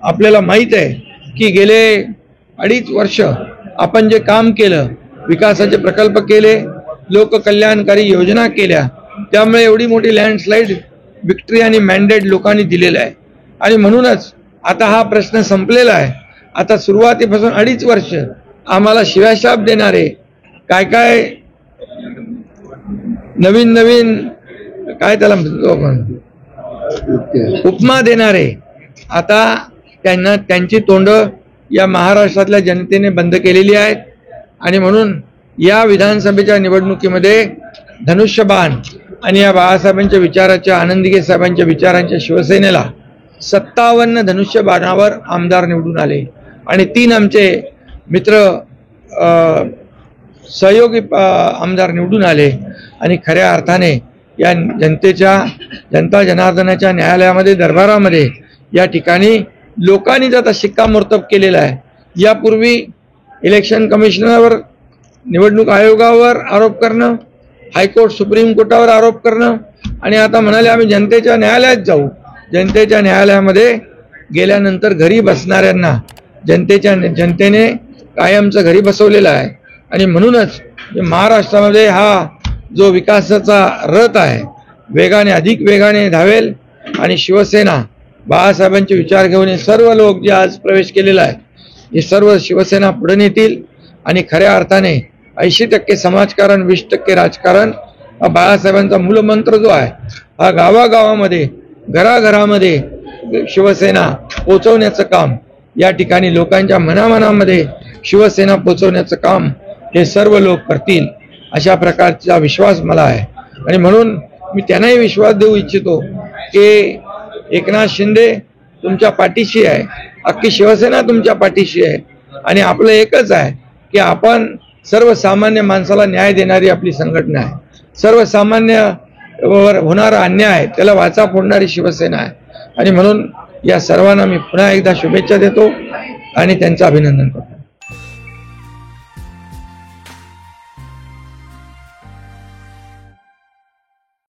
आपल्याला माहीत आहे की गेले 2.5 वर्ष आपण जे काम केलं, विकासाचे प्रकल्प केले, लोककल्याणकारी योजना केल्या, त्यामुळे एवढी मोठी लँडस्लाईड विक्ट्री आणि मॅन्डेट लोकांनी दिलेलं आहे. आणि म्हणूनच आता हा प्रश्न संपलेला आहे. आता सुरुवातीपासून 2.5 वर्ष आम्हाला शिव्याशाप देणारे, काय काय नवीन नवीन काय त्याला म्हणतो आपण उपमा देणारे, आता त्यांची तोंड या महाराष्ट्रातल्या जनतेने बंद केलेली आहेत. आणि म्हणून या विधानसभेच्या निवडणुकीमध्ये धनुष्यबाण आणि या बाळासाहेबांच्या विचाराच्या, आनंदीगे साहेबांच्या विचारांच्या शिवसेनेला 57 धनुष्यबाणावर आमदार निवडून आले आणि 3 आमचे मित्र सहयोगी आमदार निवडून आले. आणि खऱ्या अर्थाने या जनता जनार्दनाच्या न्यायालयामध्ये, दरबारामध्ये या ठिकाणी लोकांनीच आता शिक्कामोर्तब केलेला आहे. यापूर्वी इलेक्शन कमिशनरवर, निवडणूक आयोगावर आरोप करणं, हायकोर्ट सुप्रीम कोर्टावर आरोप करणं, आणि आता म्हणाले आम्ही जनतेच्या न्यायालयात जाऊ. जनतेच्या न्यायालयामध्ये गेल्यानंतर घरी बसणाऱ्यांना जनतेने कायमचं घरी बसवलेलं आहे. आणि म्हणूनच महाराष्ट्रामध्ये हा जो विकासाचा रथ आहे वेगाने, अधिक वेगाने धावेल. आणि शिवसेना बाळासाहेबांचे विचार घेऊन हे सर्व लोक जे आज प्रवेश केलेला आहे, हे सर्व शिवसेना पुढे नेतील. आणि खऱ्या अर्थाने 80% समाजकारण, 20% राजकारण हा बाळासाहेबांचा मूलमंत्र जो आहे, हा गावागावामध्ये, घराघरामध्ये शिवसेना पोचवण्याचं काम, या ठिकाणी लोकांच्या मनामनामध्ये शिवसेना पोचवण्याचं काम हे सर्व लोक करतील, अशा प्रकारचा विश्वास मला आहे. आणि म्हणून मी त्यांनाही विश्वास देऊ इच्छितो की एकनाथ शिंदे तुमच्या पाठीशी आहे, अख्खी शिवसेना तुमच्या पाठीशी आहे. आणि आपलं एकच आहे की आपण सर्वसामान्य माणसाला न्याय देणारी आपली संघटना आहे. सर्वसामान्यवर होणारा अन्याय त्याला वाचा फोडणारी शिवसेना आहे. आणि म्हणून या सर्वांना मी पुन्हा एकदा शुभेच्छा देतो आणि त्यांचं अभिनंदन करतो.